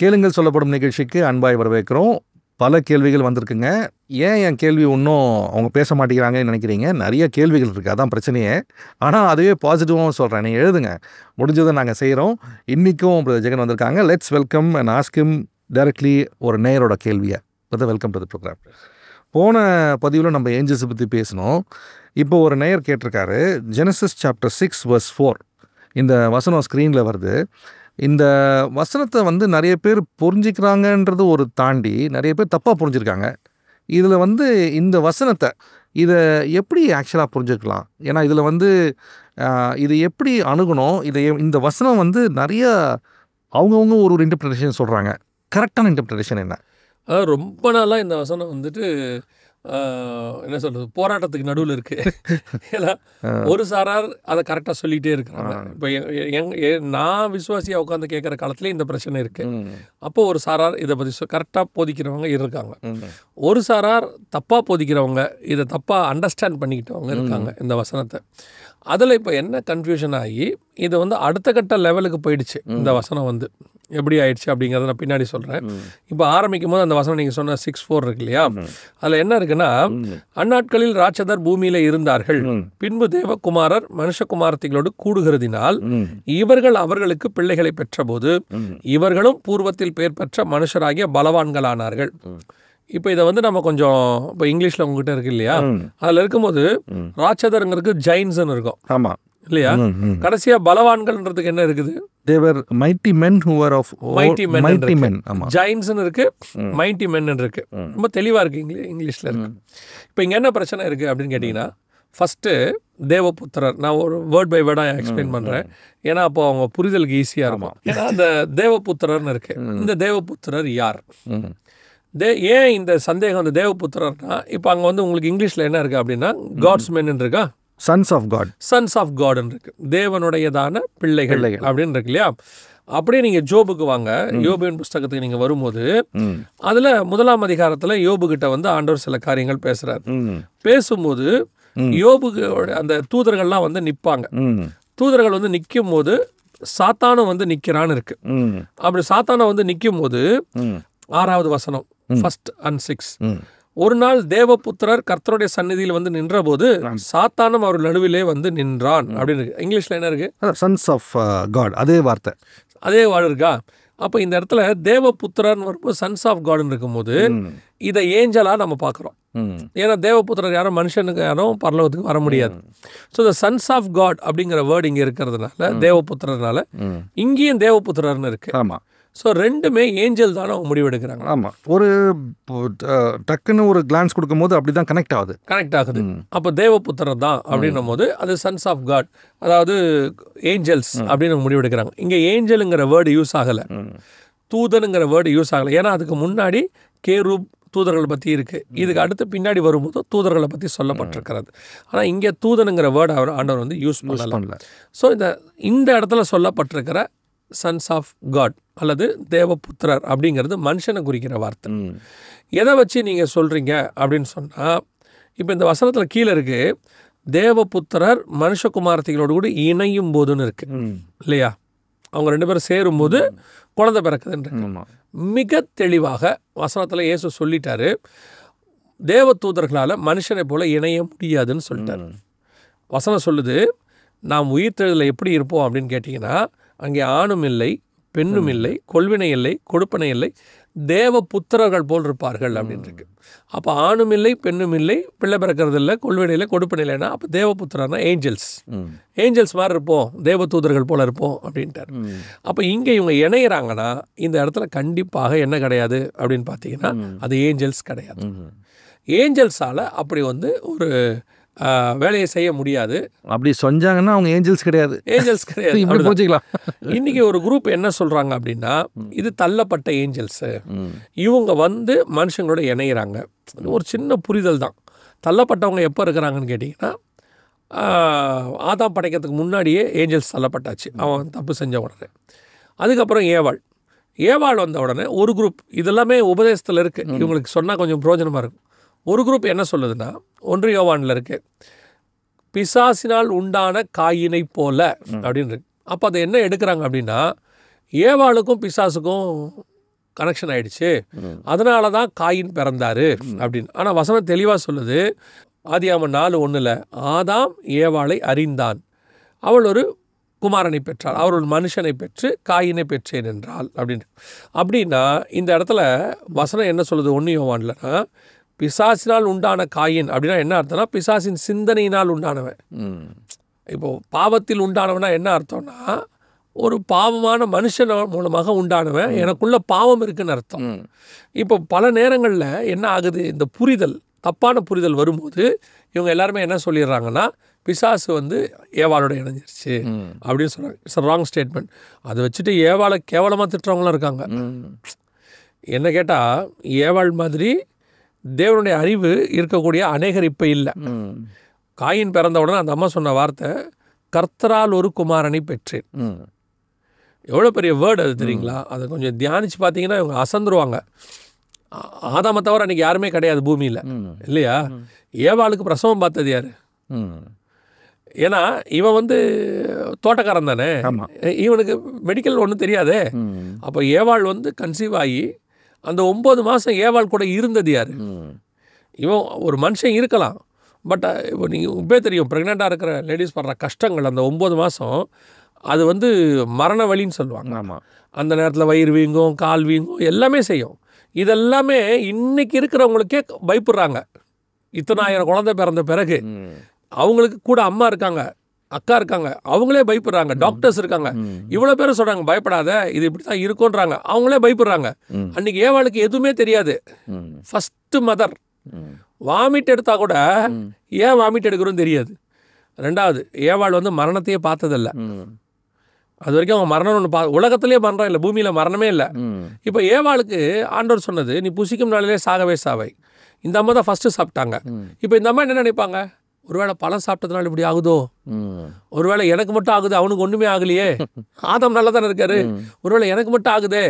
கேளுங்கள் சொல்லப்படும் நிகழ்ச்சிக்கு அன்பாய் வரவேற்கிறோம். பல கேள்விகள் வந்திருக்குங்க. ஏன் என் கேள்வி இன்னும் அவங்க பேச மாட்டேங்கிறாங்கன்னு நினைக்கிறீங்க? நிறைய கேள்விகள் இருக்குது, அதான் பிரச்சனையே. ஆனால் அதுவே பாசிட்டிவாகவும் சொல்கிறேன், நீங்கள் எழுதுங்க, முடிஞ்சதை நாங்கள் செய்கிறோம். இன்றைக்கும் பிரதர் ஜெகன் வந்திருக்காங்க. Let's welcome and ask him directly ஒரு நேயரோட கேள்வியை. Brother, welcome to the program. போன பதிவில் நம்ம ஏஞ்சல்ஸை பற்றி பேசினோம். இப்போ ஒரு நேயர் கேட்டிருக்காரு, ஜெனசிஸ் சாப்டர் 6 verse 4 இந்த வசனம் ஸ்க்ரீனில் வருது. இந்த வசனத்தை நிறைய பேர் புரிஞ்சிக்கிறாங்கன்றது ஒரு தாண்டி நிறைய பேர் தப்பாக புரிஞ்சிருக்காங்க. இதில் இந்த வசனத்தை இதை எப்படி ஆக்சுவலாக புரிஞ்சுக்கலாம்? ஏன்னா இதில் இது எப்படி அணுகணும்? இந்த வசனம் நிறைய அவங்கவுங்க ஒரு இன்டர்பிரிட்டேஷன் சொல்கிறாங்க. கரெக்டான இன்டர்பிரிட்டேஷன் என்ன? ரொம்ப நாளாக இந்த வசனம் என்ன சொல்கிறது, போராட்டத்துக்கு நடுவில் இருக்குது. ஏன்னா ஒரு சாரார் அதை கரெக்டாக சொல்லிகிட்டே இருக்கிறாங்க. இப்போ நான் விசுவாசியாக உட்காந்து கேட்குற காலத்துலேயே இந்த பிரச்சனை இருக்குது. அப்போது ஒரு சாரார் இதை பற்றி கரெக்டாக போதிக்கிறவங்க இருக்காங்க. ஒரு சாரார் தப்பாக போதிக்கிறவங்க, இதை தப்பாக அண்டர்ஸ்டாண்ட் பண்ணிக்கிட்டவங்க இருக்காங்க இந்த வசனத்தை. அதில் இப்போ என்ன கன்ஃபியூஷன் ஆகி இது அடுத்த கட்ட லெவலுக்கு போயிடுச்சு. இந்த வசனம் எப்படி ஆயிடுச்சு அப்படிங்கிறத நான் பின்னாடி சொல்கிறேன். இப்போ ஆரம்பிக்கும் போது அந்த வசனம் நீங்கள் சொன்ன 6:4 இருக்கு இல்லையா, அதில் என்ன இருக்குன்னா, அந்நாட்களில் ராட்சதர் பூமியில இருந்தார்கள், பின்பு தேவகுமாரர் மனுஷகுமாரத்திகளோடு கூடுகிறதினால் இவர்கள் அவர்களுக்கு பிள்ளைகளை பெற்றபோது இவர்களும் பூர்வத்தில் பேர் பெற்ற மனுஷராகிய பலவான்களானார்கள். இப்போ இதை நம்ம கொஞ்சம் இப்போ இங்கிலீஷில் உங்ககிட்ட இருக்கு இல்லையா, அதில் இருக்கும்போது ராட்சதருங்கிறது ஜைன்ஸ்ன்னு இருக்கும். ஆமாம் இல்லையா? கடைசியா பலவான்கள்ன்றதுக்கு என்ன இருக்குது? They were mighty men who were of mighty men. ஜைன்ஸ்னு இருக்கு, mighty men இருக்கு. ரொம்ப தெளிவாக இருக்கு இங்கிலீஷில் இருக்கு. இப்போ இங்கே என்ன பிரச்சனை இருக்குது அப்படின்னு கேட்டிங்கன்னா, ஃபஸ்ட்டு தேவபுத்திரர், நான் ஒரு வேர்ட் பை வேர்டாக எக்ஸ்பிளைன் பண்ணுறேன். ஏன்னா அப்போ அவங்க புரிதலுக்கு ஈஸியாக இருக்கும். ஏன்னா அந்த தேவபுத்திரர்னு இருக்கு. இந்த தேவபுத்திரர் யார்? ஏன் இந்த சந்தேகம் அந்த தேவபுத்திரர்னா, இப்போ அங்கே உங்களுக்கு இங்கிலீஷில் என்ன இருக்குது அப்படின்னா, காட்ஸ் மென் இருக்கா, sons of God, sons of காட்னு இருக்கு, தேவனுடையதான பிள்ளைகள் அப்படின்னு இருக்கு இல்லையா. அப்படியே நீங்கள் ஜோபுக்கு வாங்க, யோபுவின் புஸ்தகத்துக்கு நீங்கள் வரும்போது அதில் 1ஆம் அதிகாரத்தில் யோபு கிட்ட ஆண்டவர் சில காரியங்கள் பேசுகிறார். பேசும்போது யோபுக்கு அந்த தூதர்கள்லாம் நிற்பாங்க. தூதர்கள் நிற்கும் போது சாத்தானும் நிற்கிறான்னு இருக்கு. அப்படி சாத்தானும் நிற்கும் போது 6வது வசனம் 1 and 6, ஒரு நாள் தேவபுத்திரர் கர்த்தருடைய சந்நிதியில் நின்ற போது சாத்தானும் அவர் நடுவிலே நின்றான் அப்படின்னு இருக்கு. இங்கிலீஷ்ல என்ன இருக்கு? சன்ஸ் ஆஃப் காட், அதே வார்த்தை, அதே வார்த்தை இருக்கா? அப்போ இந்த இடத்துல தேவபுத்திரர்னு வரும்போது சன்ஸ் ஆஃப் காட்னு இருக்கும்போது இதை ஏஞ்சலா நம்ம பார்க்குறோம். ஏன்னா தேவபுத்திரர் யாரும் மனுஷனுக்கு யாரும் பரலோகத்துக்கு வர முடியாது. So the sons of God அப்படிங்கிற வேர்டு இங்கே இருக்கிறதுனால, தேவபுத்திரர்னால இங்கேயும் தேவபுத்திரர்னு இருக்கு. ஆமாம். ஸோ ரெண்டுமே ஏஞ்சல் தானே அவங்க முடிவெடுக்கிறாங்க. ஆமாம், ஒரு டக்குன்னு ஒரு கிளான்ஸ் கொடுக்கும்போது அப்படி தான் கனெக்ட் ஆகுது. அப்போ தேவபுத்திரர் தான் அப்படின்னும் போது அது சன்ஸ் ஆஃப் காட், அதாவது ஏஞ்சல்ஸ் அப்படின்னு முடிவெடுக்கிறாங்க. இங்கே ஏஞ்சலுங்கிற வேர்டு யூஸ் ஆகலை, தூதனுங்கிற வேர்டு யூஸ் ஆகலை. ஏன்னா அதுக்கு முன்னாடி கேரூப் தூதர்களை பற்றி இருக்குது. இதுக்கு அடுத்து பின்னாடி வரும்போது தூதர்களை பற்றி சொல்லப்பட்டிருக்கிறது. ஆனால் இங்கே தூதனுங்கிற வேர்டு ஆண்டவர் யூஸ் பண்ணல. ஸோ இந்த இடத்துல சொல்லப்பட்டிருக்கிற சன்ஸ் ஆஃப் காட் அல்லது தேவபுத்திரர் அப்படிங்கிறது மனுஷனை குறிக்கிற வார்த்தை. எதை வச்சு நீங்கள் சொல்கிறீங்க அப்படின்னு சொன்னால், இப்போ இந்த வசனத்தில் கீழே இருக்கு, தேவபுத்திரர் மனுஷகுமாரத்திகளோடு கூட இணையும் போதுன்னு இருக்கு இல்லையா. அவங்க 2 பேரும் சேரும்போது குழந்தை பிறக்குதுன்ற மிக தெளிவாக வசனத்தில் இயேசு சொல்லிட்டாரு. தேவ தூதர்களால் மனுஷனை போல இணைய முடியாதுன்னு சொல்லிட்டாரு. வசனம் சொல்லுது, நாம் உயிர்த்தெழுதலில் எப்படி இருப்போம் அப்படின்னு கேட்டிங்கன்னா, அங்கே ஆணும் இல்லை, பெண்ணும் இல்லை, கொள்வினை இல்லை, கொடுப்பனை இல்லை, தேவ புத்திரர்கள் போல் இருப்பார்கள் அப்படின்னு இருக்கு. அப்போ ஆணும் இல்லை, பெண்ணும் இல்லை, பிள்ளை பிறக்கிறது இல்லை, கொள்வினை இல்லை, கொடுப்பனை இல்லைன்னா அப்போ தேவ புத்திரர்னா ஏஞ்சல்ஸ் மாதிரி இருப்போம், தேவ தூதர்கள் போல இருப்போம் அப்படின்ட்டார். அப்போ இங்கே இவங்க இணையிறாங்கன்னா இந்த இடத்துல கண்டிப்பாக என்ன கிடையாது அப்படின்னு பார்த்தீங்கன்னா, அது ஏஞ்சல்ஸ் கிடையாது. ஏஞ்சல்ஸால் அப்படி ஒரு வேலையை செய்ய முடியாது. அப்படி செஞ்சாங்கன்னா அவங்க ஏஞ்சல்ஸ் கிடையாது. இன்னைக்கு ஒரு குரூப் என்ன சொல்றாங்க அப்படின்னா, இது தள்ளப்பட்ட ஏஞ்சல்ஸ், இவங்க மனுஷங்களோட இணையிறாங்க. ஒரு சின்ன புரிதல் தான். தள்ளப்பட்டவங்க எப்போ இருக்கிறாங்கன்னு கேட்டிங்கன்னா, ஆதாம் படைக்கிறதுக்கு முன்னாடியே ஏஞ்சல்ஸ் தள்ளப்பட்டாச்சு, அவன் தப்பு செஞ்ச உடனே. அதுக்கப்புறம் ஏவாள் வந்த உடனே ஒரு குரூப், இதெல்லாமே உபதேசத்தில் இருக்குது, இவங்களுக்கு சொன்னால் கொஞ்சம் பிரயோஜனமாக இருக்கும். ஒரு குரூப் என்ன சொல்லுதுன்னா, 1 யோவானில் இருக்கு, பிசாசினால் உண்டான காயினை போல அப்படின்னு இருக்கு. அப்போ அதை என்ன எடுக்கிறாங்க அப்படின்னா, ஏவாளுக்கும் பிசாசுக்கும் கனெக்ஷன் ஆயிடுச்சு, அதனால தான் காயின் பிறந்தாரு அப்படின்னு. ஆனால் வசனம் தெளிவாக சொல்லுது, ஆதியாகமம் 4:1 ஆதாம் ஏவாளை அறிந்தான், அவள் ஒரு குமாரனை பெற்றாள், அவர் ஒரு மனுஷனை பெற்று காயினை பெற்றேன் என்றாள் அப்படின்னு. அப்படின்னா இந்த இடத்துல வசனம் என்ன சொல்லுது 1 யோவான்லனா, பிசாசினால் உண்டான காயின் அப்படின்னா என்ன அர்த்தம்னா பிசாசின் சிந்தனையினால் உண்டானவன். இப்போ பாவத்தில் உண்டானவனா என்ன அர்த்தம்னா ஒரு பாவமான மனுஷன் மூலமாக உண்டானவன், எனக்குள்ள பாவம் இருக்குன்னு அர்த்தம். இப்போ பல நேரங்களில் என்ன ஆகுது, இந்த புரிதல், தப்பான புரிதல் வரும்போது இவங்க எல்லாருமே என்ன சொல்லிடுறாங்கன்னா பிசாசு வந்து ஏவாளோட இணைஞ்சிருச்சு அப்படின்னு சொல்கிறாங்க. It's a wrong statement. அதை வச்சுட்டு ஏவாளை கேவலமாக திட்டுறவங்களாம் இருக்காங்க. என்ன கேட்டால் ஏவாள் மாதிரி தேவனுடைய அறிவு இருக்கக்கூடிய அநேகர் இப்போ இல்லை. காயின் பிறந்த உடனே அந்த அம்மா சொன்ன வார்த்தை, கர்த்தரால் ஒரு குமாரனை பெற்றேன். எவ்வளோ பெரிய வேர்டு அது தெரியுங்களா? அதை கொஞ்சம் தியானித்து பார்த்தீங்கன்னா இவங்க அசந்துருவாங்க. ஆதாமை தவிர அன்றைக்கி யாருமே கிடையாது பூமியில், இல்லையா? ஏவாளுக்கு பிரசவம் பார்த்தது யார்? ஏன்னா இவன் வந்து தோட்டக்காரன் தானே, இவனுக்கு மெடிக்கல் ஒன்றும் தெரியாதே. அப்போ ஏவாள் வந்து கன்சீவ் ஆகி அந்த 9 மாதம் ஏவாள் கூட இருந்தது யார்? இவன் ஒரு மனுஷன் இருக்கலாம், பட் இப்போ நீங்கள் உப்பே தெரியும், ப்ரெக்னெண்ட்டாக இருக்கிற லேடிஸ் படுற கஷ்டங்கள் அந்த 9 மாதம், அது வந்து மரண வலின்னு சொல்லுவாங்க. அந்த நேரத்தில் வயிறு வீங்கும், கால் வீங்கும், எல்லாமே செய்யும். இதெல்லாமே இன்னைக்கு இருக்கிறவங்களுக்கே பயப்படுறாங்க. இத்தனாயிரம் குழந்தை பிறந்த பிறகு அவங்களுக்கு கூட அம்மா இருக்காங்க, அக்கா இருக்காங்க, அவங்களே பயப்படுறாங்க. டாக்டர்ஸ் இருக்காங்க, இவ்வளோ பேரும் சொல்கிறாங்க பயப்படாத, இது இப்படி தான் இருக்குன்றாங்க, அவங்களே பயப்படுறாங்க. அன்றைக்கி ஏவாளுக்கு எதுவுமே தெரியாது. ஃபஸ்ட்டு மதர் வாமிட் எடுத்தால் கூட ஏன் வாமிட் எடுக்கிறோன்னு தெரியாது. ரெண்டாவது, ஏவாள் வந்து மரணத்தையே பார்த்ததில்ல. அது வரைக்கும் அவங்க மரணம் ஒன்று உலகத்திலே மரணம் இல்லை, பூமியில் மரணமே இல்லை. இப்போ ஏவாளுக்கு ஆண்டவர் சொன்னது, நீ புசிக்கும் நாளிலே சாகவே சாவை. இந்த அம்மா தான் ஃபஸ்ட்டு சாப்பிட்டாங்க. இப்போ இந்த அம்மா என்ன நினைப்பாங்க, ஒருவேளை பழம் சாப்பிட்டதுனால இப்படி ஆகுதோ, ஒருவேளை எனக்கு மட்டும் ஆகுது, அவனுக்கு ஒன்றுமே ஆகலையே, ஆதாம் நல்லா தானே இருக்காரு, ஒருவேளை எனக்கு மட்டும் ஆகுதே,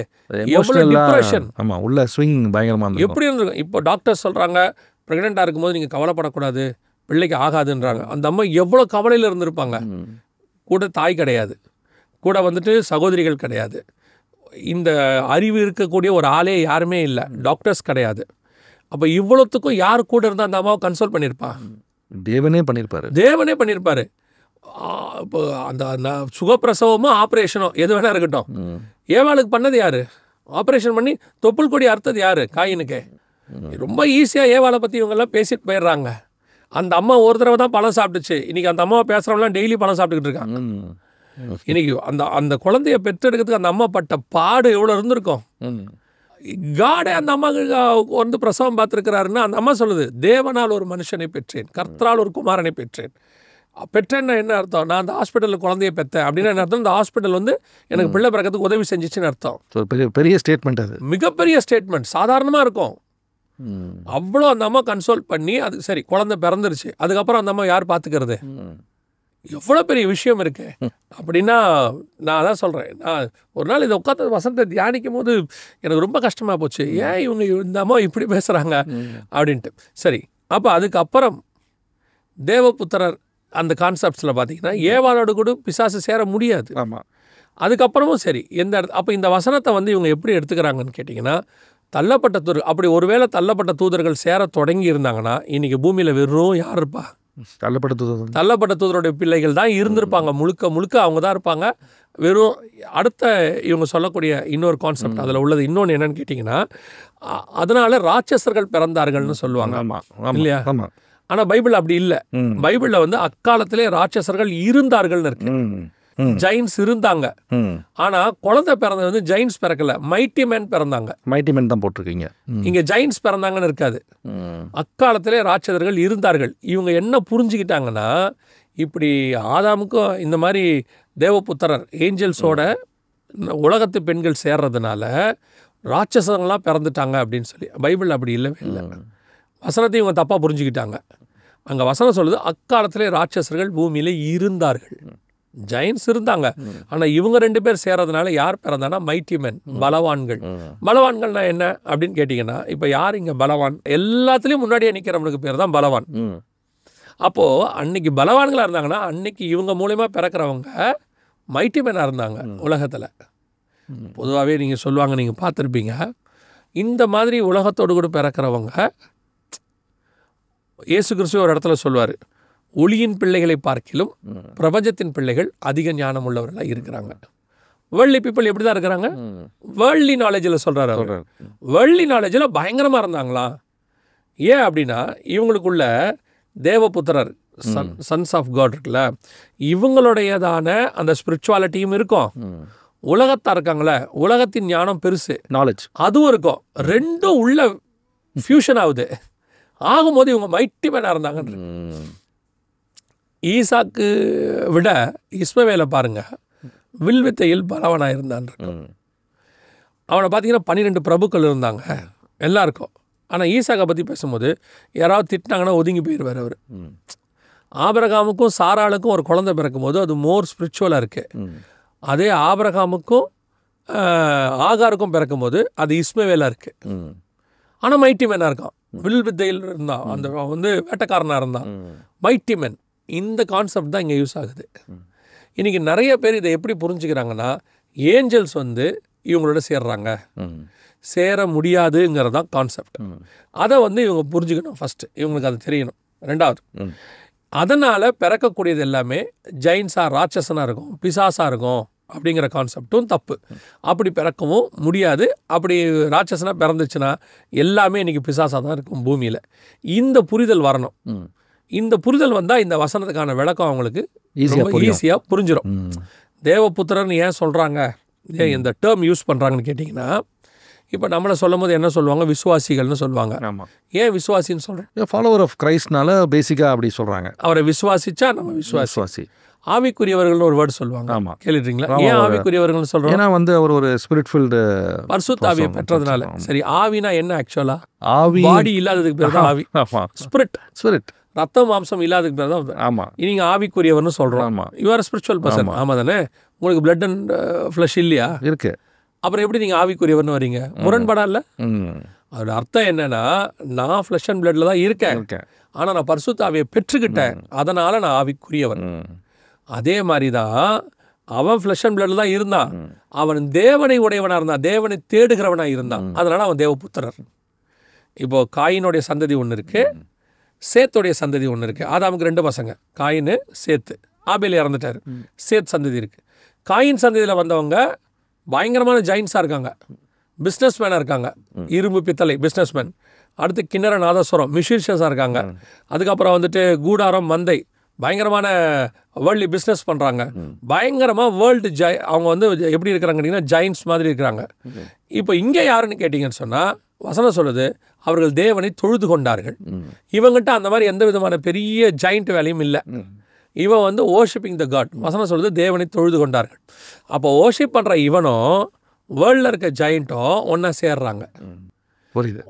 எவ்வளோ டிப்ரெஷன், உள்ள ஸ்விங் பயங்கரமாக எப்படி இருந்திருக்கும். இப்போ டாக்டர் சொல்கிறாங்க ப்ரெக்னெண்ட்டாக இருக்கும்போது நீங்கள் கவலைப்படக்கூடாது, பிள்ளைக்கு ஆகாதுன்றாங்க. அந்த அம்மா எவ்வளோ கவலையில் இருந்திருப்பாங்க. கூட தாய் கிடையாது, கூட வந்துட்டு சகோதரிகள் கிடையாது, இந்த அறிவு இருக்கக்கூடிய ஒரு ஆளே யாருமே இல்லை, டாக்டர்ஸ் கிடையாது. அப்போ இவ்வளோத்துக்கும் யார் கூட இருந்தால் அந்த அம்மாவை கன்சோல் பண்ணியிருப்பா? தேவனே பண்ணியிருப்பாரு. தேவனே பண்ணியிருப்பாரு. இப்போ அந்த சுகப்பிரசவமோ ஆப்ரேஷனோ எது வேணா இருக்கட்டும், ஏவாளுக்கு பண்ணது யாரு? ஆப்ரேஷன் பண்ணி தொப்புள் கொடி அறுத்தது யாரு? காயினுக்கு. ரொம்ப ஈஸியாக ஏவாளை பற்றி இவங்கெல்லாம் பேசிட்டு போயிடுறாங்க. அந்த அம்மா ஒரு தடவை தான் பழம் சாப்பிட்டுச்சு, இன்னைக்கு அந்த அம்மாவை பேசுகிறவங்களாம் டெய்லி பழம் சாப்பிட்டுக்கிட்டு இருக்காங்க. இன்னைக்கு அந்த குழந்தைய பெற்றெடுக்கிறதுக்கு அந்த அம்மா பட்ட பாடு எவ்வளோ இருந்திருக்கும். காடே அந்த அம்மாவுக்கு வந்து பிரசவம் பார்த்துருக்கிறாருன்னா அந்த அம்மா சொல்லுது, தேவனால் ஒரு மனுஷனை பெற்றேன், கர்த்தரால் ஒரு குமாரனை பெற்றேன். பெற்றேன்னா என்ன அர்த்தம்? நான் அந்த ஹாஸ்பிட்டலில் குழந்தைய பெற்றேன் அப்படின்னா என்ன அர்த்தம்? இந்த ஹாஸ்பிட்டல் வந்து எனக்கு பிள்ளை பிறக்கிறதுக்கு உதவி செஞ்சிச்சுன்னு அர்த்தம். பெரிய ஸ்டேட்மெண்ட், அது மிகப்பெரிய ஸ்டேட்மெண்ட். சாதாரணமாக இருக்கும். அவ்வளோ அந்த அம்மா கன்சோல் பண்ணி, அது சரி குழந்தை பிறந்துருச்சு, அதுக்கப்புறம் அந்த அம்மா யார் பார்த்துக்கிறது? எவ்வளோ பெரிய விஷயம் இருக்கு. அப்படின்னா நான் அதான் சொல்கிறேன், நான் ஒரு நாள் இதை உட்காந்து வசனத்தை தியானிக்கும் போது எனக்கு ரொம்ப கஷ்டமாக போச்சு. ஏன் இவங்க இந்த அம்மா இப்படி பேசுகிறாங்க அப்படின்ட்டு. சரி, அப்போ அதுக்கப்புறம் தேவபுத்திரர் அந்த கான்செப்ட்ஸில் பார்த்தீங்கன்னா ஏவாளோடு கூட பிசாசு சேர முடியாது. அதுக்கப்புறமும் சரி, அப்போ இந்த வசனத்தை வந்து இவங்க எப்படி எடுத்துக்கிறாங்கன்னு கேட்டிங்கன்னா, தள்ளப்பட்ட தூதர்கள், அப்படி ஒருவேளை தள்ளப்பட்ட தூதர்கள் சேர தொடங்கி இருந்தாங்கன்னா இன்றைக்கி பூமியில் வெறும் யார் இருப்பா? தள்ளப்பட்ட தூதருடைய பிள்ளைகள் தான் இருந்திருப்பாங்க. முழுக்க முழுக்க அவங்க தான் இருப்பாங்க. வெறும் அடுத்த இவங்க சொல்லக்கூடிய இன்னொரு கான்செப்ட் அதில் உள்ளது இன்னொன்று என்னன்னு கேட்டிங்கன்னா, அதனால ராட்சசர்கள் பிறந்தார்கள்னு சொல்லுவாங்க, இல்லையா? ஆனால் பைபிள் அப்படி இல்லை. பைபிளில் வந்து அக்காலத்திலே ராட்சசர்கள் இருந்தார்கள்னு இருக்கு. ஜெயின்ஸ் இருந்தாங்க. ஆனா குழந்தை பிறந்தது வந்து ஜெயின்ஸ் பிறக்கல, மைட்டி மேன் பிறந்தாங்க. மைட்டி மேன் தான் போட்டிருக்கீங்க. இங்க ஜெயின்ஸ் பிறந்தாங்கன்னு இருக்காது. அக்காலத்திலே ராட்சதர்கள் இருந்தார்கள். இவங்க என்ன புரிஞ்சுக்கிட்டாங்கன்னா, இப்படி ஆதாமுக்கும் இந்த மாதிரி தேவபுத்திரர் ஏஞ்சல்ஸோட உலகத்து பெண்கள் சேர்றதுனால ராட்சசங்களாம் பிறந்துட்டாங்க அப்படின்னு சொல்லி. பைபிள் அப்படி இல்லவே இல்லை. வசனத்தை இவங்க தப்பா புரிஞ்சுக்கிட்டாங்க. அங்க வசனம் சொல்லுது, அக்காலத்திலே ராட்சசர்கள் பூமியில இருந்தார்கள். ஜெயின்ஸ் இருந்தாங்க. ஆனால் இவங்க 2 பேர் சேர்றதுனால யார் பிறந்தானா? மைட்டி மென், பலவான்கள். பலவான்கள்னா என்ன அப்படின்னு கேட்டிங்கன்னா, இப்போ யார் இங்கே பலவான்? எல்லாத்துலேயும் முன்னாடியே நிற்கிறவனுக்கு பேர் தான் பலவான். அப்போது அன்னைக்கு பலவான்களாக இருந்தாங்கன்னா அன்னைக்கு இவங்க மூலயமா பிறக்கிறவங்க மைட்டி மென்னாக இருந்தாங்க உலகத்தில். பொதுவாகவே நீங்கள் சொல்லுவாங்க, நீங்கள் பார்த்துருப்பீங்க, இந்த மாதிரி உலகத்தோடு கூட பிறக்கிறவங்க, இயேசு கிறிஸ்து ஒரு இடத்துல சொல்வார், ஒளியின் பிள்ளைகளை பார்க்கிலும் பிரபஞ்சத்தின் பிள்ளைகள் அதிக ஞானம் உள்ளவர்களாக இருக்கிறாங்க. வேர்ல்ட்லி பீப்புள் எப்படி தான் இருக்கிறாங்க? வேர்ல்ட்லி நாலேஜில் சொல்கிறாரு அவர். வேர்ல்ட்லி நாலேஜில் பயங்கரமாக இருந்தாங்களா? ஏன் அப்படின்னா இவங்களுக்குள்ள தேவபுத்திரர், சன்ஸ் ஆஃப் காட் இருக்குல்ல, இவங்களுடையதான அந்த ஸ்பிரிச்சுவாலிட்டியும் இருக்கும். உலகத்தா இருக்காங்களே, உலகத்தின் ஞானம் பெருசு, நாலேஜ் அதுவும் இருக்கும். ரெண்டும் உள்ள ஃபியூஷன் ஆகுது. ஆகும்போது இவங்க மைட்டி மேனாக இருந்தாங்க. ஈசாக்கு விட இஸ்மவேலை பாருங்க, வில்வித்தையில் பலவனாக இருந்தான். அவனை பார்த்தீங்கன்னா 12 பிரபுக்கள் இருந்தாங்க எல்லாருக்கும். ஆனால் ஈசாக்கை பற்றி பேசும்போது யாராவது திட்டினாங்கன்னா ஒதுங்கி போயிடுவார் அவர். ஆபிரகாமுக்கும் சாராளுக்கும் ஒரு குழந்தை பிறக்கும்போது அது மோர் ஸ்பிரிச்சுவலாக இருக்குது. அதே ஆபிரகாமுக்கும் ஆகாருக்கும் பிறக்கும்போது அது இஸ்மவேலாக இருக்குது. ஆனால் மைட்டி மேனாக இருக்கான், வில் வித்தையில் இருந்தான், அந்த வந்து வேட்டக்காரனாக இருந்தான், மைட்டி மேன். இந்த கான்செப்ட் தான் இங்கே யூஸ் ஆகுது. இன்றைக்கி நிறைய பேர் இதை எப்படி புரிஞ்சுக்கிறாங்கன்னா, ஏஞ்சல்ஸ் வந்து இவங்களோட சேர்றாங்க, சேர முடியாதுங்கிறது தான் கான்செப்ட். அதை வந்து இவங்க புரிஞ்சுக்கணும். ஃபஸ்ட்டு இவங்களுக்கு அது தெரியணும். ரெண்டாவது, அதனால் பிறக்கக்கூடியது எல்லாமே ஜெயின்ஸாக ராட்சசனாக இருக்கும், பிசாசாக இருக்கும் அப்படிங்கிற கான்செப்டும் தப்பு. அப்படி பிறக்கவும் முடியாது. அப்படி ராட்சசனாக பிறந்துச்சுன்னா எல்லாமே இன்றைக்கி பிசாசாக தான் இருக்கும் பூமியில். இந்த புரிதல் வரணும். இந்த புரிதல் வந்தால் இந்த வசனத்துக்கான விளக்கம் அவங்களுக்கு ஈஸியாக புரிஞ்சிடும். தேவபுத்திரன் ஏன் சொல்கிறாங்க, ஏன் இந்த டேர்ம் யூஸ் பண்ணுறாங்கன்னு கேட்டிங்கன்னா, இப்போ நம்மளை சொல்லும் போது என்ன சொல்லுவாங்க, விசுவாசிகள்னு சொல்லுவாங்க. ஏன் விசுவாசின்னு சொல்கிறேன்? ஃபாலோவர் ஆஃப் கிரைஸ்ட்னால பேசிக்காக அப்படி சொல்கிறாங்க. அவரை விசுவாசிச்சா நம்ம விசுவாசி. ஆவிக்குரியவர்கள்னு ஒரு வேர்டு சொல்லுவாங்க. ஆமாம், கேள்விட்டீங்களா? ஏன் ஆவிக்குரியவர்கள்னு சொல்கிறோம்? ஏன்னா வந்து அவர் ஒரு ஸ்பிரிட் ஃபீல்டு பரிசுத்த ஆவியை பெற்றதுனால. சரி, ஆவினா என்ன? ஆக்சுவலா ஆவி, பாடி இல்லாததுக்கு பேர் தான் ஆவி. ஸ்பிரிட் ரத்தம் மாம்சம் இல்லாததுக்கு பேர் தான். ஆமாம், நீங்கள் ஆவிக்குரியவர்னு சொல்கிறோம். ஆமாம், யூஆர் ஸ்பிரிச்சுவல் பர்சன். ஆமாம் தானே? உங்களுக்கு பிளட் அண்ட் ஃப்ளஷ் இல்லையா? இருக்கு. அப்புறம் எப்படி நீங்கள் ஆவிக்குரியவர்னு வரீங்க? முரண்படா இல்லை? அதோட அர்த்தம் என்னன்னா, நான் ஃப்ளஷ் அண்ட் பிளட்ல தான் இருக்கேன், ஆனால் நான் பரிசுத்த ஆவியை பெற்றுக்கிட்டேன், அதனால நான் ஆவிக்குரியவன். அதே மாதிரி தான் அவன் ஃப்ளஷ் அண்ட் பிளட்ல தான் இருந்தான், அவன் தேவனை உடையவனாக இருந்தான், தேவனை தேடுகிறவனாக இருந்தான், அதனால அவன் தேவபுத்திரர். இப்போ காயினுடைய சந்ததி ஒன்று இருக்கு, சேத்துடைய சந்ததி ஒன்று இருக்குது. ஆதாமுக்கு 2 பசங்க, காயின், சேத்து. ஆபேல் இறந்துட்டார், சேத் சந்ததி இருக்குது. காயின் சந்ததியில் வந்தவங்க பயங்கரமான ஜெயின்ஸாக இருக்காங்க, பிஸ்னஸ் மேனாக இருக்காங்க, இரும்பு பித்தளை பிஸ்னஸ்மேன். அடுத்து கிண்ணற நாதஸ்வரம் மியூசிஷியன்ஸாக இருக்காங்க. அதுக்கப்புறம் வந்துட்டு கூடாரம் மந்தை பயங்கரமான வேர்ல்டு பிஸ்னஸ் பண்ணுறாங்க. பயங்கரமாக வேர்ல்டு அவங்க வந்து எப்படி இருக்கிறாங்க கேட்டிங்கன்னா ஜெயின்ஸ் மாதிரி இருக்கிறாங்க. இப்போ இங்கே யாருன்னு கேட்டிங்கன்னு சொன்னால் வசனம் சொல்லுது, அவர்கள் தேவனை தொழுது கொண்டார்கள். இவங்கிட்ட அந்த மாதிரி எந்த விதமான பெரிய ஜாயிண்ட் வேலையும் இல்லை. இவன் வந்து ஓர்ஷிப்பிங் த காட். வசனம் சொல்லுது தேவனை தொழுது கொண்டார்கள். அப்போ ஓர்ஷிப் பண்ணுற இவனும் வேர்ல்டில் இருக்க ஜாயிண்ட்டும் ஒன்றா சேர்றாங்க.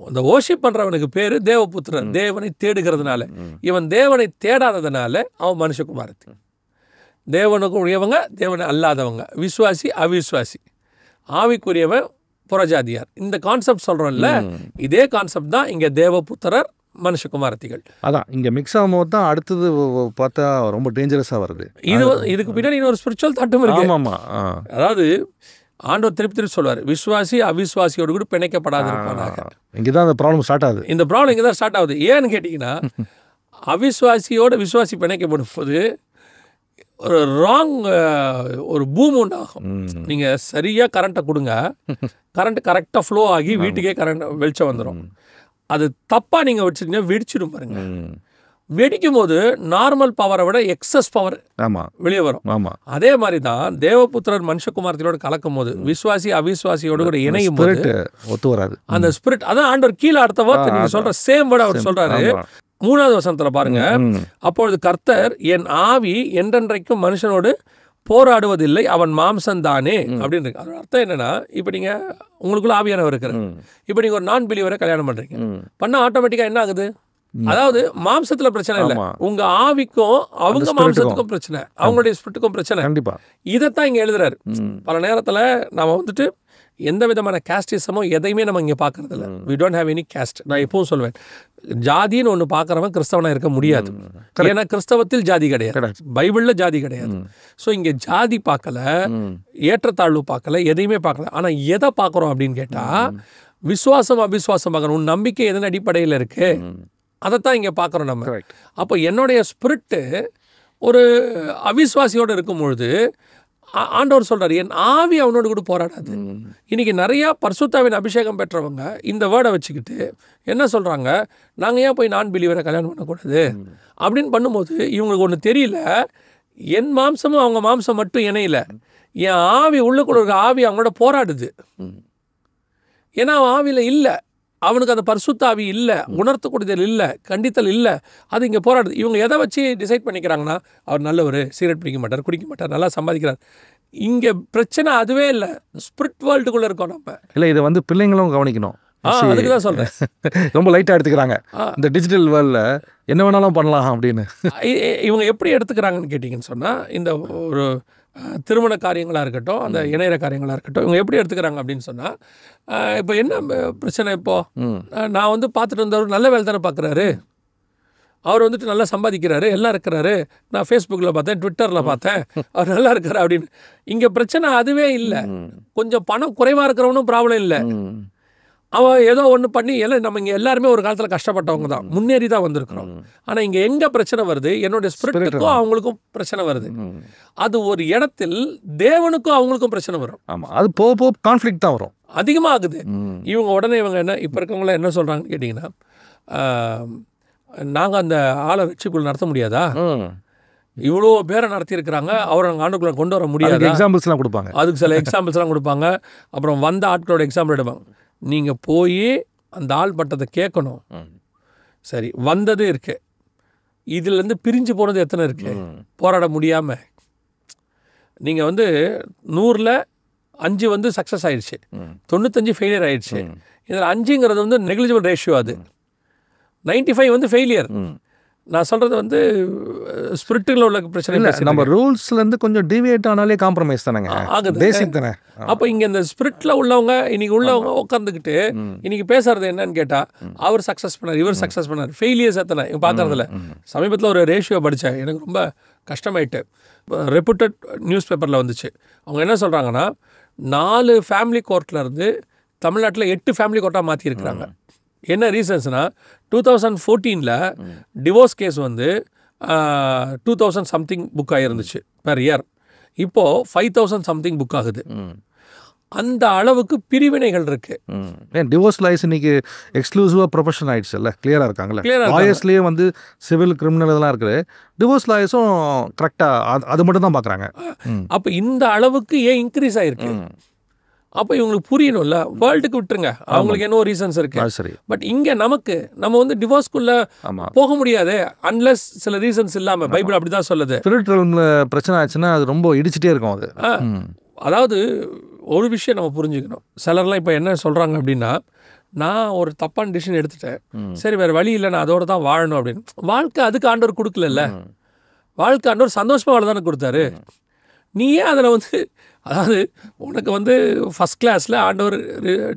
இந்த ஓர்ஷிப் பண்ணுறவனுக்கு பேர் தேவபுத்திரன், தேவனை தேடுகிறதுனால. இவன் தேவனை தேடாததுனால அவன் மனுஷகுமாரத்து. தேவனுக்கு உடையவங்க, தேவனை அல்லாதவங்க, விசுவாசி அவிசுவாசி, ஆவிக்குரியவன் புறஜாதியார். இந்த கான்செப்ட் சொல்கிறோம்ல, இதே கான்செப்ட் தான் இங்கே தேவபுத்திரர் மனுஷகுமாரத்திகள். அதான் இங்கே மிக்ஸ் ஆகும்போது தான் அடுத்தது பார்த்தா ரொம்ப டேஞ்சரஸாக வருது. இதுக்கு பின்னாடி இன்னொரு ஸ்பிரிச்சுவல் தாட்டும் இருக்கு. அதாவது ஆண்டவர் திருப்பி சொல்வார், விசுவாசி அவிசுவாசியோடு கூட பிணைக்கப்படாது இருப்பாங்க. இங்கே தான் அந்த ப்ராப்ளம் ஸ்டார்ட் ஆகுது. இந்த ப்ராப்ளம் இங்கே தான் ஸ்டார்ட் ஆகுது. ஏன்னு கேட்டிங்கன்னா, அவிசுவாசியோட விசுவாசி பிணைக்கப்படும் போது ஒரு ராங் ஒரு பூம் உண்டாகும். நீங்கள் சரியாக கரண்ட்டை கொடுங்க, கரண்ட் கரெக்டாக ஃப்ளோ ஆகி வீட்டுக்கே கரண்ட் வெளிச்சம் வந்துடும். அது தப்பாக நீங்கள் வச்சுட்டீங்கன்னா வெடிச்சிடும் பாருங்க. வெடிக்கும் போது நார்மல் பவரை விட எக்ஸஸ் பவர் வெளியே வரும். அதே மாதிரி தான் தேவபுத்திரர் மனுஷகுமாரத்திலோட கலக்கும் போது விசுவாசி அவிசுவாசியோடு கூட இணையும் போது ஒத்து வராது அந்த ஸ்பிரிட். அதான் ஆண்டவர் கீழே அடுத்த வார்த்தை நீங்க சொல்ற சேம் வேர்ட் அவர் சொல்றாரு. 3வது வசனத்துல பாருங்க, அப்பொழுது கர்த்தர் என் ஆவி என்றென்றைக்கும் மனுஷனோடு போராடுவதில்லை, அவன் மாம்சந்தானே அப்படின்னு இருக்கு. அதோட அர்த்தம் என்னன்னா, இப்போ நீங்க உங்களுக்குள்ள ஆவியானவர் இருக்கிற, இப்போ நீங்க ஒரு நான் பிலீவரை கல்யாணம் பண்றீங்க, பண்ணா ஆட்டோமேட்டிக்கா என்ன ஆகுது? அதாவது மாம்சத்துல பிரச்சனை இல்லை, உங்க ஆவிக்கும் அவங்க மாம்சத்துக்கும் பிரச்சனை, அவங்களுடைய ஸ்பிரிட்டுக்கும் பிரச்சனை. கண்டிப்பா இதைத்தான் இங்க எழுதுறாரு. பல நேரத்துல நாம வந்துட்டு எந்த விதமான கேஸ்டிசமோ எதையுமே நம்ம இங்கே பார்க்கறது இல்லை. We don't have any caste. நான் எப்பவும் சொல்வேன், ஜாதின்னு ஒன்று பார்க்குறவன் கிறிஸ்தவனாக இருக்க முடியாது. ஏன்னா கிறிஸ்தவத்தில் ஜாதி கிடையாது, பைபிளில் ஜாதி கிடையாது. ஸோ இங்கே ஜாதி பார்க்கல, ஏற்றத்தாழ்வு பார்க்கல, எதையுமே பார்க்கல. ஆனால் எதை பார்க்குறோம் அப்படின்னு கேட்டால் விசுவாசம் அவிசுவாசம் பார்க்குறோம். உன் நம்பிக்கை எதன் அடிப்படையில் இருக்கு, அதைத்தான் இங்கே பார்க்குறோம் நம்ம. அப்போ என்னுடைய ஸ்பிரிட்டு ஒரு அவிசுவாசியோடு இருக்கும்பொழுது ஆண்டவர் சொல்கிறார், என் ஆவி அவனோடு கூட போராடாது. இன்றைக்கி நிறையா பரிசுத்தாவின் அபிஷேகம் பெற்றவங்க இந்த வேர்டை வச்சுக்கிட்டு என்ன சொல்கிறாங்க, நாங்கள் ஏன் போய் நான் பிலீவரை கல்யாணம் பண்ணக்கூடாது அப்படின்னு பண்ணும்போது இவங்களுக்கு ஒன்று தெரியல, என் மாம்சமும் அவங்க மாம்சம் மட்டும் இணையில, என் ஆவி உள்ளுக்குள்ள இருக்க ஆவி அவங்களோட போராடுது. ஏன்னா அவன் ஆவியில் இல்லை, அவனுக்கு அந்த பரிசுத்தாவி இல்லை, உணர்த்தக்கூடியதில் இல்லை, கண்டித்தல் இல்லை. அது இங்கே போராடுது. இவங்க எதை வச்சு டிசைட் பண்ணிக்கிறாங்கன்னா, அவர் நல்லவர், சிகரெட் பிடிக்க மாட்டார், குடிக்க மாட்டார், நல்லா சம்பாதிக்கிறார். இங்கே பிரச்சனை அதுவே இல்லை, ஸ்பிரிட் வேர்ல்டுக்குள்ளே இருக்கோம் நம்ம. இல்லை, இதை வந்து பிள்ளைங்களும் கவனிக்கணும். அதுக்கு தான் சொல்கிறேன். ரொம்ப லைட்டாக எடுத்துக்கிறாங்க இந்த டிஜிட்டல் வேர்ல்டில், என்ன வேணாலும் பண்ணலாம் அப்படின்னு. இவங்க எப்படி எடுத்துக்கிறாங்கன்னு கேட்டிங்கன்னு சொன்னால், இந்த ஒரு திருமண காரியங்களாக இருக்கட்டும், அந்த இணையிற காரியங்களாக இருக்கட்டும், இவங்க எப்படி எடுத்துக்கிறாங்க அப்படின்னு சொன்னால், இப்போ என்ன பிரச்சனை, இப்போது நான் வந்து பார்த்துட்டு இருந்தவர் நல்ல வேலை தானே பார்க்குறாரு, அவர் வந்துட்டு நல்லா சம்பாதிக்கிறாரு, எல்லாம் இருக்கிறாரு, நான் ஃபேஸ்புக்கில் பார்த்தேன், ட்விட்டரில் பார்த்தேன், அவர் நல்லா இருக்காரு அப்படின்னு. இங்கே பிரச்சனை அதுவே இல்லை. கொஞ்சம் பணம் குறைவாக இருக்கிறவனும் ப்ராப்ளம் இல்லை, அவன் ஏதோ ஒன்று பண்ணி எல்லாம். நம்ம இங்கே எல்லாருமே ஒரு காலத்தில் கஷ்டப்பட்டவங்க தான், முன்னேறி தான் வந்திருக்கிறோம். ஆனால் இங்கே எங்கே பிரச்சனை வருது, என்னுடைய ஸ்பிரிட்டுக்கும் அவங்களுக்கும் பிரச்சனை வருது. அது ஒரு இடத்தில் தேவனுக்கும் அவங்களுக்கும் பிரச்சனை வரும். ஆமாம், அது போக போக கான்ஃப்ளிக்ட் தான் வரும், அதிகமாக ஆகுது. இவங்க உடனே இவங்க என்ன, இப்போ இருக்கவங்களாம் என்ன சொல்கிறாங்கன்னு கேட்டிங்கன்னா, நாங்கள் அந்த ஆளை ரட்சிப்புக்குள் நடத்த முடியாதா, இவ்வளோ பேரை நடத்தியிருக்கிறாங்க, அவரை நாங்கள் ஆண்டுக்குள்ளே கொண்டு வர முடியாது, எக்ஸாம்பிள்ஸ்லாம் கொடுப்பாங்க, அதுக்கு சில எக்ஸாம்பிள்ஸ்லாம் கொடுப்பாங்க. அப்புறம் வந்த ஆட்களோட எக்ஸாம்பிள் எடுப்பாங்க. நீங்கள் போய் அந்த ஆள் பட்டத்தை கேட்கணும். சரி, வந்தது இருக்கு, இதுலேருந்து பிரிஞ்சு போனது எத்தனை இருக்கு, போராட முடியாமல். நீங்கள் வந்து 100ல் 5 வந்து சக்ஸஸ் ஆயிடுச்சு, 95 ஃபெயிலியர் ஆயிடுச்சு. இதில் 5ங்கிறது வந்து நெக்லிஜிபிள் ரேஷியோ, அது 95 வந்து ஃபெயிலியர். நான் சொல்கிறது வந்து ஸ்பிரிட்டுகளில் உள்ள பிரச்சனை இல்லை, நம்ம ரூல்ஸ்லேருந்து கொஞ்சம் டிவியேட் ஆனாலே காம்ப்ரமைஸ் தானேங்க ஆகுது, பேசிக் தானே. அப்போ இங்கே இந்த ஸ்பிரிட்டில் உள்ளவங்க இன்னைக்கு உள்ளவங்க உட்காந்துக்கிட்டு இன்னைக்கு பேசுறது என்னன்னு கேட்டால், அவர் சக்ஸஸ் பண்ணார், இவர் சக்ஸஸ் பண்ணார், ஃபெயிலியர்ஸ் எத்தனை இவங்க பார்க்கறதில்ல. சமீபத்தில் ஒரு ரேஷியோ படித்தேன், எனக்கு ரொம்ப கஷ்டமாயிட்டு. ரெப்யூட்டட் நியூஸ் பேப்பரில் வந்துச்சு. அவங்க என்ன சொல்கிறாங்கன்னா, 4 ஃபேமிலி கோர்ட்லேருந்து தமிழ்நாட்டில் 8 ஃபேமிலி கோர்ட்டாக மாற்றிருக்கிறாங்க. என்ன ரீசன்ஸ்னால், 2014ல் டிவோர்ஸ் கேஸ் வந்து 2000 சம்திங் புக் ஆகிருந்துச்சு பெர் இயர். இப்போது 5000 சம்திங் புக் ஆகுது. அந்த அளவுக்கு பிரிவினைகள் இருக்கு. டிவோர்ஸ் லாயர்ஸ் இன்னைக்கு எக்ஸ்க்ளூசிவாக ப்ரொஃபஷன் ஆயிடுச்சு, இல்லை கிளியராக இருக்காங்களே. லாயர்ஸ்லேயே வந்து சிவில் கிரிமினல் இதெல்லாம் இருக்குது, டிவோர்ஸ் லாயர்ஸும் கரெக்டாக அது மட்டும் தான் பார்க்குறாங்க. அப்போ இந்த அளவுக்கு ஏன் இன்க்ரீஸ் ஆகிருக்கு? அப்போ இவங்களுக்கு புரியணும்ல. வேர்ல்டுக்கு விட்டுருங்க, அவங்களுக்கு என்ன ரீசன்ஸ் இருக்கு. சரி, பட் இங்கே நம்ம வந்து டிவோர்ஸ்குள்ளே போக முடியாது அன்லெஸ் சில ரீசன்ஸ் இல்லாமல். பைபிள் அப்படி தான் சொல்லுது. ஸ்பிரிச்சுவல் பிரச்சனை ஆச்சுன்னா அது ரொம்ப இடிச்சிட்டே இருக்கும் அது. அதாவது ஒரு விஷயம் நம்ம புரிஞ்சுக்கணும். சிலர்லாம் இப்போ என்ன சொல்கிறாங்க அப்படின்னா, நான் ஒரு தப்பான டிசிஷன் எடுத்துட்டேன், சரி வேறு வழி இல்லை, நான் அதோடு தான் வாழணும் அப்படின்னு. வாழ்க்கை அதுக்கு ஆண்டவர் கொடுக்கல. வாழ்க்கை ஆண்டவர் சந்தோஷமாக வாழ தானே கொடுத்தாரு. நீ ஏன் அதில் வந்து, அதாவது உனக்கு வந்து ஃபஸ்ட் கிளாஸில் ஆண்டவர்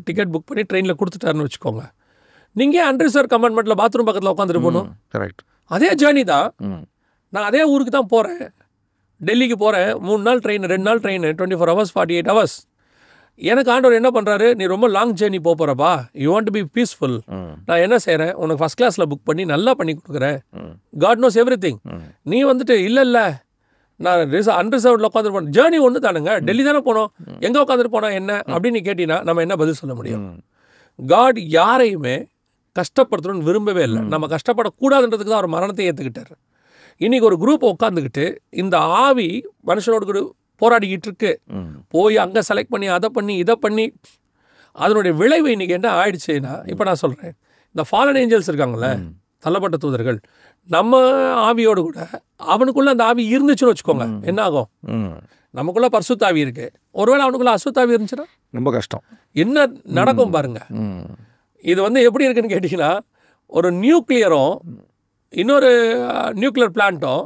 டிக்கெட் புக் பண்ணி ட்ரெயினில் கொடுத்துட்டாருன்னு வச்சுக்கோங்க, நீங்கள் அன்ரிசர்வ் கம்பார்ட்மெண்ட்டில் பாத்ரூம் பக்கத்தில் உட்காந்துட்டு போகணும். கரெக்ட். அதே ஜேர்னி தான். நான் அதே ஊருக்கு தான் போகிறேன், டெல்லிக்கு போகிறேன், 3 நாள் ட்ரெயின், 2 நாள் ட்ரெயின், 24 hours 48 hours. எனக்கு ஆண்டவர் என்ன பண்ணுறாரு, நீ ரொம்ப லாங் ஜேர்னி போகிறப்பா, you want to be peaceful. நான் என்ன செய்கிறேன், உனக்கு ஃபஸ்ட் கிளாஸில் புக் பண்ணி நல்லா பண்ணி கொடுக்குறேன். God knows every thing. நீ வந்துட்டு இல்லை நான் அன்ரிசர்வ்டில் உட்காந்துட்டு போனேன். ஜேர்னி ஒன்று தானுங்க, டெல்லி தானே போனோம், எங்கே உட்காந்துட்டு போனால் என்ன அப்படின்னு கேட்டிங்கன்னா நம்ம என்ன பதில் சொல்ல முடியும்? காட் யாரையுமே கஷ்டப்படுத்தணும்னு விரும்பவே இல்லை. நம்ம கஷ்டப்படக்கூடாதுன்றதுக்கு தான் அவர் மரணத்தை ஏற்றுக்கிட்டார். இன்றைக்கி ஒரு குரூப் உட்காந்துக்கிட்டு இந்த ஆவி மனுஷனோடு கூட போராடிக்கிட்டு இருக்கு, போய் அங்கே செலக்ட் பண்ணி அதை பண்ணி இதை பண்ணி, அதனுடைய விளைவு இன்றைக்கி என்ன ஆயிடுச்சுன்னா, இப்போ நான் சொல்கிறேன், இந்த ஃபாலன் ஏஞ்சல்ஸ் இருக்காங்களே, தள்ளப்பட்ட தூதர்கள், நம்ம ஆவியோடு கூட அவனுக்குள்ளே அந்த ஆவி இருந்துச்சுன்னு வச்சுக்கோங்க, என்ன ஆகும்? நமக்குள்ளே பரிசுத்தாவி இருக்குது, ஒருவேளை அவனுக்குள்ளே அசுத்தாவி இருந்துச்சுன்னா ரொம்ப கஷ்டம். என்ன நடக்கும் பாருங்க. இது வந்து எப்படி இருக்குன்னு கேட்டிங்கன்னா, ஒரு நியூக்ளியரும் இன்னொரு நியூக்ளியர் பிளான்ட்டும்,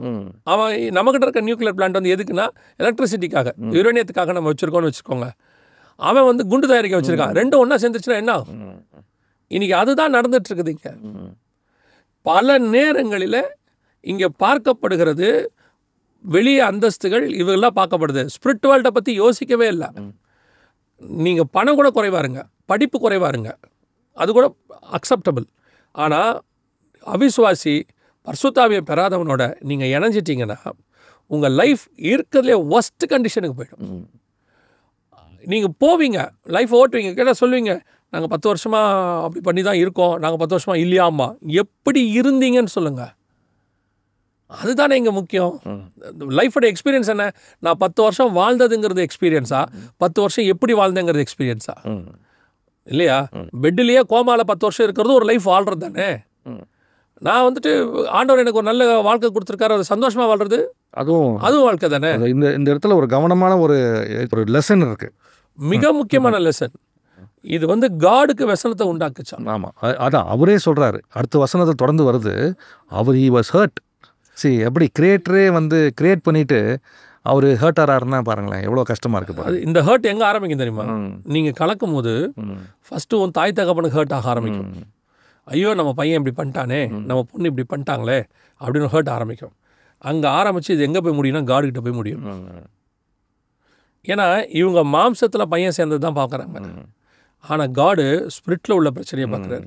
அவன் நம்மக்கிட்ட இருக்க நியூக்ளியர் பிளான்ட் வந்து எதுக்குன்னா எலக்ட்ரிசிட்டிக்காக, யுரேனியத்துக்காக நம்ம வச்சுருக்கோன்னு வச்சுக்கோங்க. அவன் வந்து குண்டு தயாரிக்க வச்சிருக்கான். ரெண்டும் ஒன்றா சேர்ந்துச்சுன்னா என்ன ஆகும்? இன்னைக்கு அதுதான் நடந்துட்டு இருக்குது. இங்கே பல நேரங்களில் இங்கே பார்க்கப்படுகிறது வெளியே அந்தஸ்துகள் இவெல்லாம் பார்க்கப்படுது. ஸ்பிரிச்சுவாலிட்டை பற்றி யோசிக்கவே இல்லை. நீங்கள் பணம் கூட குறைவாருங்க, படிப்பு குறைவாருங்க, அது கூட அக்செப்டபிள். ஆனால் அவிசுவாசி பரிசுத்தாவியை பெறாதவனோட நீங்கள் இணைஞ்சிட்டிங்கன்னா உங்கள் லைஃப் இருக்கிறதுலே ஒஸ்ட் கண்டிஷனுக்கு போயிடும். நீங்கள் போவீங்க, லைஃப் ஓட்டுவீங்க, கேட்டால் சொல்லுவீங்க நாங்கள் 10 வருஷமாக அப்படி பண்ணி தான் இருக்கோம், நாங்கள் 10 வருஷமாக இல்லையாம்மா. எப்படி இருந்தீங்கன்னு சொல்லுங்கள், அதுதானே இங்கே முக்கியம். லைஃபோட எக்ஸ்பீரியன்ஸ் என்ன? நான் 10 வருஷம் வாழ்ந்ததுங்கிறது எக்ஸ்பீரியன்ஸா, 10 வருஷம் எப்படி வாழ்ந்தேங்கிறது எக்ஸ்பீரியன்ஸா? இல்லையா? பெட்டிலேயே கோமாவில் 10 வருஷம் இருக்கிறது ஒரு லைஃப் வாழ்கிறது தானே. நான் வந்துட்டு ஆண்டவர் எனக்கு ஒரு நல்ல வாழ்க்கை கொடுத்துருக்காரு, அது சந்தோஷமாக வாழ்றது அதுவும் வாழ்க்கை தானே. இந்த இடத்துல ஒரு கவனமான ஒரு லெசன் இருக்குது, மிக முக்கியமான லெசன். இது வந்து காடுக்கு வசனத்தை உண்டாக்குச்சான். ஆமாம், அதான் அவரே சொல்கிறாரு. அடுத்த வசனத்தை தொடர்ந்து வருது, அவர் ஹி வாஸ் ஹர்ட். சரி, எப்படி கிரியேட்டரே வந்து கிரியேட் பண்ணிவிட்டு அவர் ஹர்ட் ஆறாருன்னா பாருங்களேன் எவ்வளோ கஷ்டமாக இருக்குது. அது இந்த ஹர்ட் எங்கே ஆரம்பிக்கும் தெரியுமா? நீங்கள் கலக்கும் போது ஃபஸ்ட்டு உன் தாய் தகப்பனுக்கு ஹர்ட் ஆக ஆரம்பிக்கும். ஐயோ நம்ம பையன் இப்படி பண்ணிட்டானே, நம்ம பொண்ணு இப்படி பண்ணிட்டாங்களே அப்படின்னு ஹர்ட் ஆரம்பிக்கும். அங்கே ஆரம்பித்து இது எங்கே போய் முடியும்னா காடுகிட்ட போய் முடியும். ஏன்னா இவங்க மாம்சத்தில் பையன் சேர்ந்தது தான் பார்க்குறாங்க. ஆனால் காடு ஸ்பிரிட்டில் உள்ள பிரச்சனையை பார்க்குறாரு.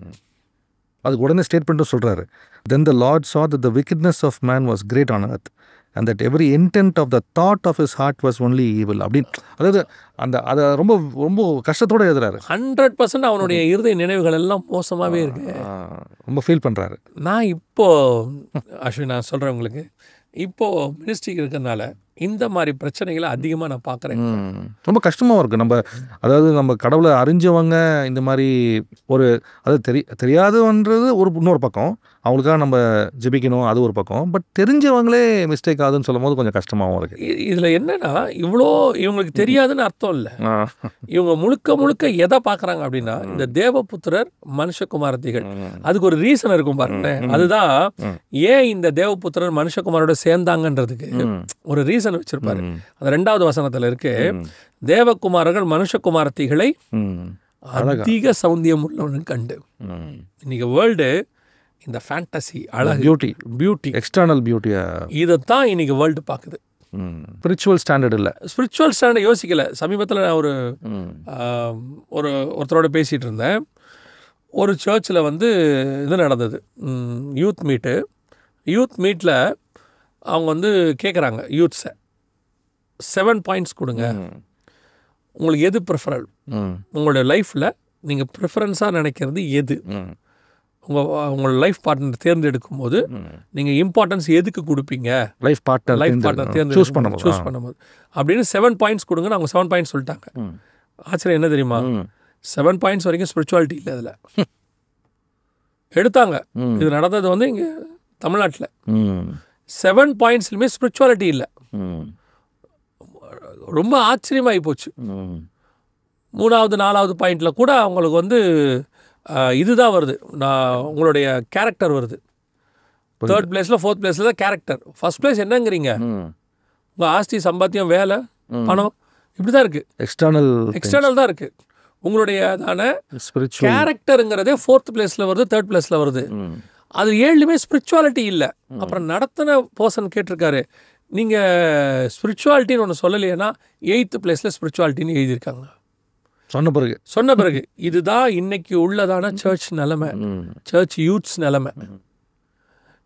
அதுக்கு உடனே ஸ்டேட்மெண்ட்டும் சொல்கிறாரு, then the Lord saw that the wickedness of man was great on earth and that every intent of the thought of his heart was only evil. அப்படின்னு அதாவது அதை ரொம்ப ரொம்ப கஷ்டத்தோடு எழுதுறாரு. 100% அவனுடைய இருதய நினைவுகள் எல்லாம் மோசமாகவே இருக்கு. ரொம்ப ஃபீல் பண்ணுறாரு. நான் இப்போது அஸ்வின் நான் சொல்கிறேன் உங்களுக்கு, இப்போது மினிஸ்ட்ரிக்கு இருக்கிறதுனால இந்த மாதிரி பிரச்சனைகளை அதிகமாக நான் பார்க்குறேன். ரொம்ப கஷ்டமாக இருக்குது. அதாவது நம்ம கடவுளை அறிஞ்சவங்க இந்த மாதிரி ஒரு அது தெரியாதுன்றது இன்னொரு பக்கம், அவங்களுக்காக நம்ம ஜெபிக்கணும், அது ஒரு பக்கம். பட் தெரிஞ்சவங்களே மிஸ்டேக் ஆகுதுன்னு சொல்லும் போது கொஞ்சம் கஷ்டமாகவும் இருக்குது. இதில் என்னென்னா இவ்வளோ இவங்களுக்கு தெரியாதுன்னு அர்த்தம் இல்லை. இவங்க முழுக்க முழுக்க எதை பார்க்குறாங்க அப்படின்னா இந்த தேவபுத்திரர் மனுஷகுமாரத்திகள். அதுக்கு ஒரு ரீசன் இருக்கும் பாருங்களேன். அதுதான் ஏன் இந்த தேவபுத்திரர் மனுஷகுமாரோட சேர்ந்தாங்கன்றதுக்கு ஒரு ரீசன் வச்சிருப்பாரு. அந்த 2வது வசனத்துல இருக்கு, தேவகுமாரர்கள் மனுஷகுமாரத்திகளை அதிக சௌந்தியம் உள்ளவனுக்கு கண்டு. இன்னைக்கு வேர்ல்டு இந்த ஃபேண்டசி, அழகு, பியூட்டி, எக்ஸ்டர்னல் பியூட்டியா, இதைத்தான் இன்னைக்கு வேர்ல்டு பார்க்குது. ஸ்பிரிச்சுவல் ஸ்டாண்டர்ட் இல்லை, ஸ்பிரிச்சுவல் ஸ்டாண்டர்ட் யோசிக்கல. சமீபத்தில் நான் ஒருத்தரோட பேசிகிட்டு இருந்தேன். ஒரு சர்ச்சில் வந்து இது நடந்தது, யூத் மீட்டில் அவங்க வந்து கேட்குறாங்க யூத்ஸை 7 பாயிண்ட்ஸ் கொடுங்க, உங்களுக்கு எது ப்ரிஃபரல், உங்களுடைய லைஃப்பில் நீங்கள் ப்ரிஃபரன்ஸாக நினைக்கிறது எது, உங்களோட லைஃப் பார்ட்னர் தேர்ந்தெடுக்கும் போது நீங்கள் இம்பார்ட்டன்ஸ் எதுக்கு கொடுப்பீங்க, லைஃப் பார்ட்னர் சூஸ் பண்ணும்போது அப்படின்னு 7 பாயிண்ட்ஸ் கொடுங்கன்னு அவங்க 7 பாயிண்ட்ஸ் சொல்லிட்டாங்க. ஆச்சரியம் என்ன தெரியுமா, 7 பாயிண்ட்ஸ் வரைக்கும் ஸ்பிரிச்சுவாலிட்டி இல்லை அதில் எடுத்தாங்க. இது நடந்தது வந்து இங்கே தமிழ்நாட்டில். 7 பாயிண்ட்ஸ்லுமே ஸ்பிரிச்சுவாலிட்டி இல்லை. ரொம்ப ஆச்சரியமாகி போச்சு. 3வது 4வது பாயிண்டில் கூட அவங்களுக்கு வந்து இதுதான் வருது, உங்களுடைய கேரக்டர் வருது. 3rd பிளேஸில் 4th பிளேஸில் தான் கேரக்டர். ஃபர்ஸ்ட் பிளேஸ் என்னங்கிறீங்க, உங்கள் ஆஸ்தி, சம்பாத்தியம், வேலை, பணம், இப்படி தான் இருக்குது. எக்ஸ்டர்னல் தான் இருக்குது. உங்களுடைய கேரக்டருங்கிறதே 4th பிளேஸில் வருது, 3rd பிளேஸில் வருது. அது 7லுமே ஸ்பிரிச்சுவாலிட்டி இல்லை. அப்புறம் நடத்தின பர்சன் கேட்டிருக்காரு, நீங்கள் ஸ்பிரிச்சுவாலிட்டின்னு ஒன்று சொல்லலையேன்னா 8th பிளேஸில் ஸ்பிரிச்சுவாலிட்டின்னு எழுதியிருக்காங்க. சொன்ன பிறகு இதுதான் இன்னைக்கு உள்ளதான சர்ச் நிலைமை, சர்ச் யூத்ஸ் நிலைமை.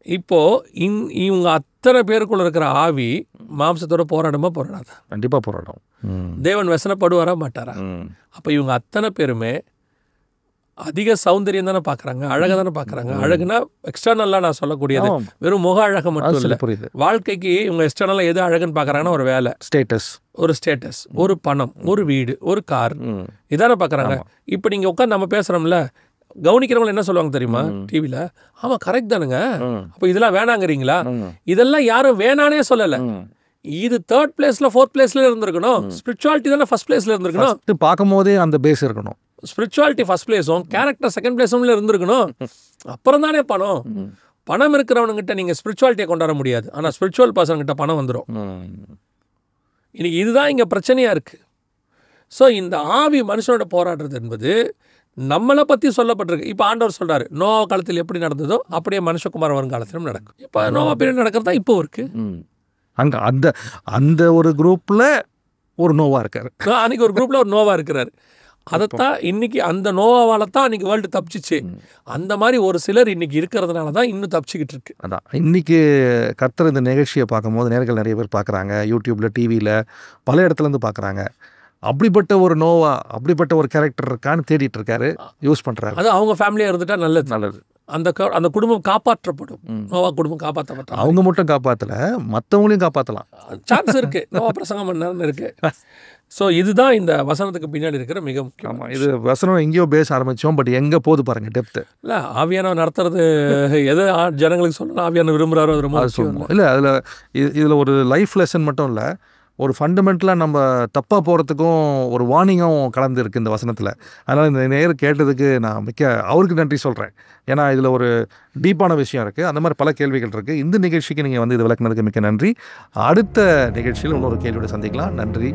இப்போ இவங்க அத்தனை பேருக்குள்ள இருக்கிற ஆவி மாம்சத்தோட போராடாதா? கண்டிப்பாக போராடும். தேவன் வசனப்படுவாரா மாட்டாரா? அப்போ இவங்க அத்தனை பேருமே அதிக சௌந்தரியம் தானே பார்க்குறாங்க, அழகை தானே பார்க்குறாங்க. அழகுனா எக்ஸ்டர்னலாக நான் சொல்லக்கூடியது வெறும் முக அழகை மட்டும் இல்லை. வாழ்க்கைக்கு இவங்க எக்ஸ்டர்னலாக எது அழகுன்னு பார்க்குறாங்கன்னா ஒரு வேலை, ஒரு ஸ்டேட்டஸ், ஒரு பணம், ஒரு வீடு, ஒரு கார், இதானே பார்க்குறாங்க. இப்போ நீங்கள் உட்காந்து நம்ம பேசுகிறோம்ல, கவனிக்கிறவங்க என்ன சொல்லுவாங்க தெரியுமா டிவியில், ஆமாம் கரெக்ட் தானுங்க, அப்போ இதெல்லாம் வேணாங்கிறீங்களா? இதெல்லாம் யாரும் வேணானே சொல்லலை. இது 3rd பிளேஸில் 4th பிளேஸில் இருந்திருக்கணும். ஸ்பிரிச்சுவாலிட்டி தானே ஃபர்ஸ்ட் பிளேஸில் இருந்திருக்கணும். பார்க்கும் போதே அந்த பேஸ் இருக்கணும். ஸ்பிரிச்சுவாலிட்டி ஃபர்ஸ்ட் பிளேஸும் கேரக்டர் 2nd பிளேஸும் இருந்திருக்கணும். அப்புறம் தானே பணம் இருக்கிறவனுங்கிட்ட நீங்கள் ஸ்பிரிச்சுவாலிட்டியை கொண்டாட முடியாது. ஆனால் ஸ்பிரிச்சுவல் பர்சன்கிட்ட பணம் வந்துடும். இன்னைக்கு இதுதான் இங்கே பிரச்சனையாக இருக்குது. ஸோ இந்த ஆவி மனுஷனோட போராடுறது என்பது நம்மளை பற்றி சொல்லப்பட்டிருக்கு. இப்போ ஆண்டவர் சொல்கிறாரு, நோவா காலத்தில் எப்படி நடந்ததோ அப்படியே மனுஷகுமார் வருங்காலத்திலும் நடக்கும். இப்போ நோவா பீரியட் நடக்கிறது தான் இப்போ இருக்குது. அங்கே அந்த அந்த ஒரு குரூப்பில் ஒரு நோவா இருக்காரு. அன்றைக்கி ஒரு குரூப்பில் ஒரு நோவா இருக்கிறாரு. அதைத்தான் இன்னைக்கு அந்த நோவாவால் தான் அன்றைக்கி வேர்ல்டு தப்பிச்சிச்சு. அந்த மாதிரி ஒரு சிலர் இன்னைக்கு இருக்கிறதுனால தான் இன்னும் தப்பிச்சுக்கிட்டு இருக்கு. அதான் இன்னைக்கு கர்த்தர் இந்த நிகழ்ச்சியை பார்க்கும்போது நேர்கள் நிறைய பேர் பார்க்குறாங்க, யூடியூப்பில், டிவியில், பல இடத்துலேருந்து பார்க்குறாங்க. அப்படிப்பட்ட ஒரு நோவா, அப்படிப்பட்ட ஒரு கேரக்டர் இருக்கான்னு தேடிட்டு இருக்காரு, யூஸ் பண்ணுறாரு. அது அவங்க ஃபேமிலியாக இருந்துட்டா நல்லது. நல்லது. அந்த குடும்பம் காப்பாற்றப்படும். நோவா குடும்பம் காப்பாற்றப்பட்ட அவங்க மட்டும் காப்பாற்றலை, மற்றவங்களையும் காப்பாற்றலாம். சான்ஸ் இருக்குது. நோவா பிரசங்கம் பண்ண இருக்குது. ஸோ இதுதான் இந்த வசனத்துக்கு பின்னாடி இருக்கிற மிக முக்கியம். இது வசனம் எங்கேயோ பேச ஆரம்பித்தோம், பட் எங்கே போது பாருங்கள் டெப்த்து. இல்லை, ஆவியானவர் நடத்துறது எதை ஜனங்களுக்கு சொல்லணும், ஆவியானவர் விரும்புகிறாரோ அது ரொம்ப சொல்லணும். இல்லை, இதில் ஒரு லைஃப் லெசன் மட்டும் இல்லை, ஒரு ஃபண்டமெண்டலாக நம்ம தப்பாக போகிறதுக்கும் ஒரு வார்னிங்கும் கலந்து இருக்குது இந்த வசனத்தில். அதனால் இந்த நேரம் கேட்டதுக்கு நான் அவருக்கு நன்றி சொல்கிறேன். ஏன்னா இதில் ஒரு டீப்பான விஷயம் இருக்குது. அந்த மாதிரி பல கேள்விகள் இருக்குது. இந்த நிகழ்ச்சிக்கு நீங்கள் இது விளக்குனதுக்கு மிக்க நன்றி. அடுத்த நிகழ்ச்சியில் இன்னொரு கேள்வியோடு சந்திக்கலாம். நன்றி.